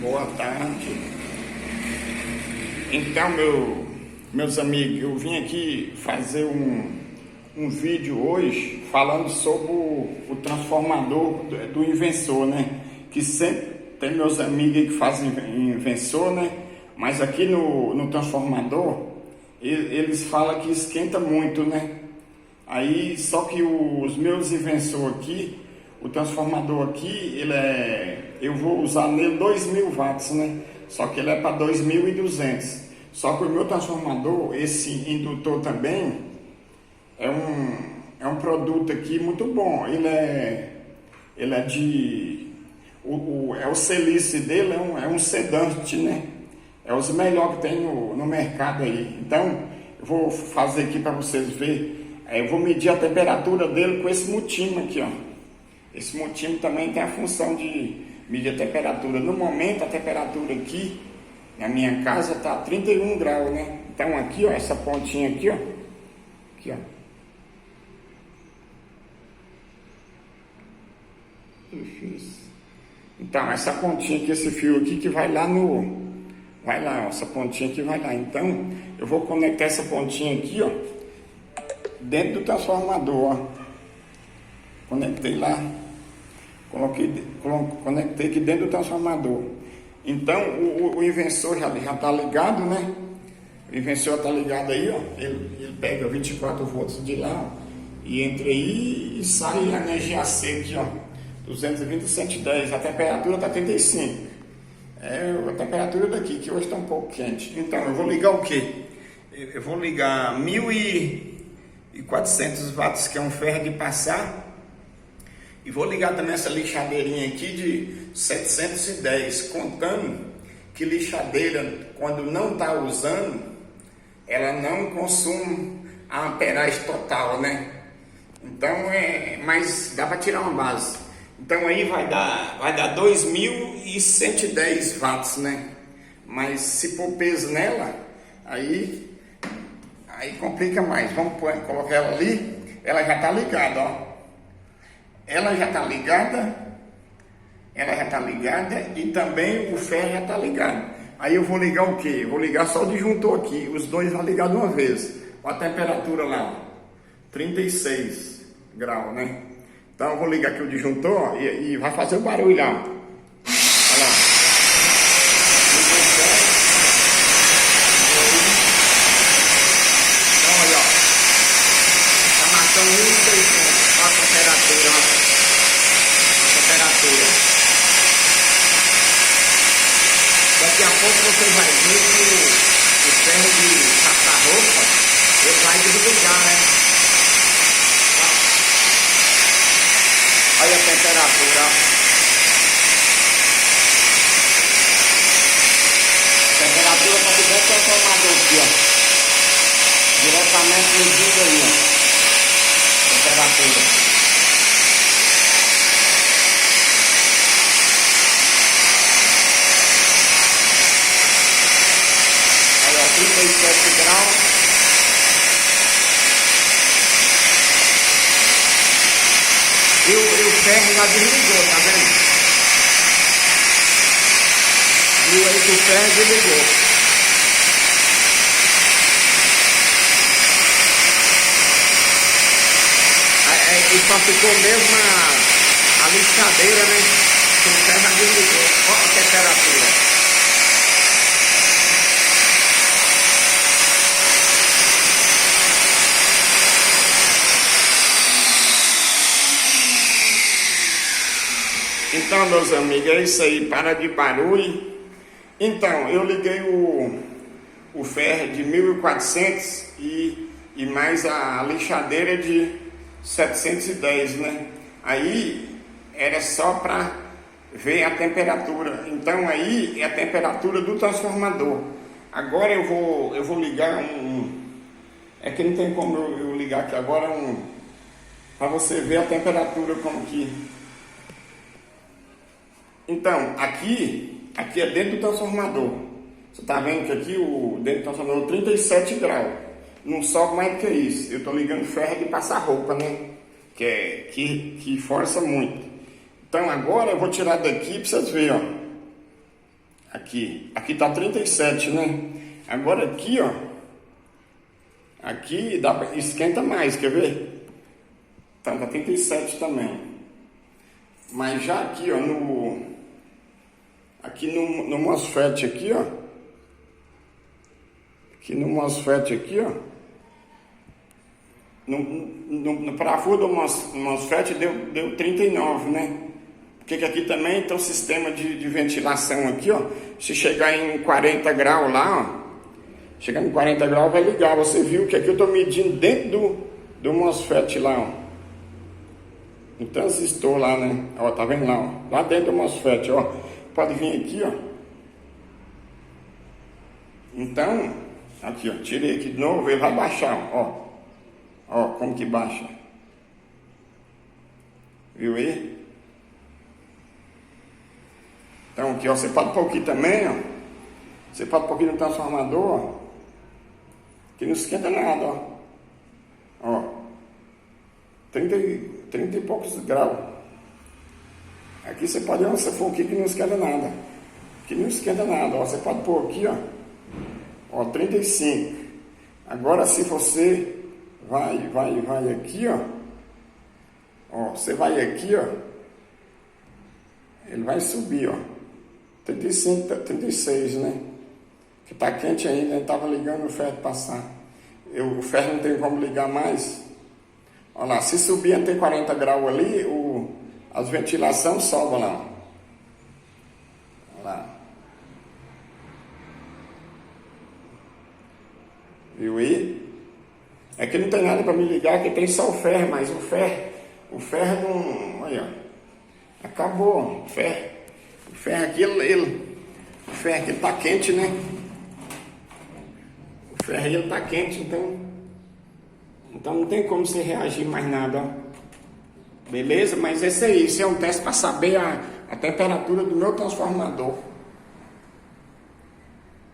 Boa tarde. Então, meus amigos, eu vim aqui fazer um vídeo hoje falando sobre o transformador do inversor, né? Que sempre tem meus amigos aí que fazem inversor, né? Mas aqui no transformador, eles falam que esquenta muito, né? Aí, só que os meus inversor aqui, o transformador aqui, eu vou usar nele 2.000 watts, né? Só que ele é para 2.200. Só que o meu transformador, esse indutor também, é um produto aqui muito bom. Ele é de... o Celice dele é um sedante, né? É os melhores que tem no mercado aí. Então, eu vou fazer aqui para vocês verem. Eu vou medir a temperatura dele com esse multímetro aqui, ó. Esse multímetro também tem a função de medir a temperatura. No momento, a temperatura aqui na minha casa está 31 graus, né? Então aqui, ó, essa pontinha aqui, ó. Aqui, ó. Então, essa pontinha aqui, esse fio aqui que vai lá vai lá, ó, essa pontinha aqui vai lá. Então, eu vou conectar essa pontinha aqui, ó, dentro do transformador, ó. Conectei lá. Conectei aqui dentro do transformador. Então o inversor já está ligado, né? O inversor está ligado aí, ó. Ele pega 24 volts de lá, ó, e entra aí e sai a energia AC aqui, ó. 220 e 110. A temperatura está 35. É a temperatura daqui, que hoje está um pouco quente. Então eu vou ligar o quê? Eu vou ligar 1.400 watts, que é um ferro de passar. E vou ligar também essa lixadeirinha aqui de 710, contando que lixadeira, quando não está usando, ela não consome a amperagem total, né? Então, mas dá para tirar uma base. Então aí vai dar 2.110 watts, né? Mas se pôr peso nela, aí complica mais. Vamos colocar ela ali, ela já está ligada, ó. Ela já está ligada e também o ferro já está ligado. Aí eu vou ligar o quê? Eu vou ligar só o disjuntor aqui, os dois vão ligar de uma vez. Olha a temperatura lá, 36 graus, né? Então eu vou ligar aqui o disjuntor e vai fazer o barulho lá. Olha lá. Então olha, ó. Tá marcando 1,600. Olha a temperatura, ó. Daqui a pouco você vai ver que o ferro de passar roupa, ele vai desligar, né? Olha a temperatura, ó. A temperatura está dentro do transformador aqui, ó. Diretamente medindo aí, ó. Temperatura. Aí, ó, 37 graus. E o ferro já desligou, tá vendo? Viu aí que o ferro desligou. E só ficou mesmo a lixadeira, né? Que o ferro já desligou. Olha a temperatura. Então, meus amigos, é isso aí, para de barulho. Então, eu liguei o ferro de 1.400 e mais a lixadeira de 710, né? Aí era só para ver a temperatura. Então aí é a temperatura do transformador. Agora eu vou ligar é que não tem como eu ligar aqui agora para você ver a temperatura como que. Então, aqui é dentro do transformador. Você está vendo que aqui dentro do transformador 37 graus. Não sobe mais do que isso. Eu estou ligando ferro de passar roupa, né? Que força muito. Então agora eu vou tirar daqui para vocês verem, ó. Aqui tá 37, né? Agora aqui, ó. Aqui esquenta mais, quer ver? Tá 37 também. Mas já aqui, ó, aqui no MOSFET aqui, ó. Aqui no MOSFET aqui, ó. No parafuso do MOSFET deu 39, né? Porque aqui também tem um sistema de ventilação aqui, ó. Se chegar em 40 graus lá, ó. Chegar em 40 graus vai ligar. Você viu que aqui eu tô medindo dentro do MOSFET lá, ó. No transistor lá, né? Ó, tá vendo lá, ó? Lá dentro do MOSFET, ó. Pode vir aqui, ó. Então, aqui, ó. Tirei aqui de novo, ele vai baixar, ó. Ó, como que baixa. Viu aí? Então aqui, ó, você pode pôr aqui também, ó. Você pode pôr aqui no transformador, ó. Que não esquenta nada, ó. Ó. 30 e poucos graus. Aqui você pode, onde você for aqui, que não esquenta nada. Que não esquenta nada, ó. Você pode pôr aqui, ó. Ó, 35. Agora se você vai aqui, ó. Ó, você vai aqui, ó. Ele vai subir, ó. 35, 36, né? Que tá quente ainda, ele tava ligando o ferro passar. O ferro não tem como ligar mais. Olha lá, se subir até 40 graus ali, as ventilações sobem lá. Olha lá. Viu aí? É que não tem nada para me ligar, que tem só o ferro, mas o ferro não... Olha, acabou, o ferro aqui, o ferro aqui tá quente, né? O ferro ele tá quente, então não tem como você reagir mais nada, ó. Beleza? Mas esse aí, isso é um teste para saber a temperatura do meu transformador.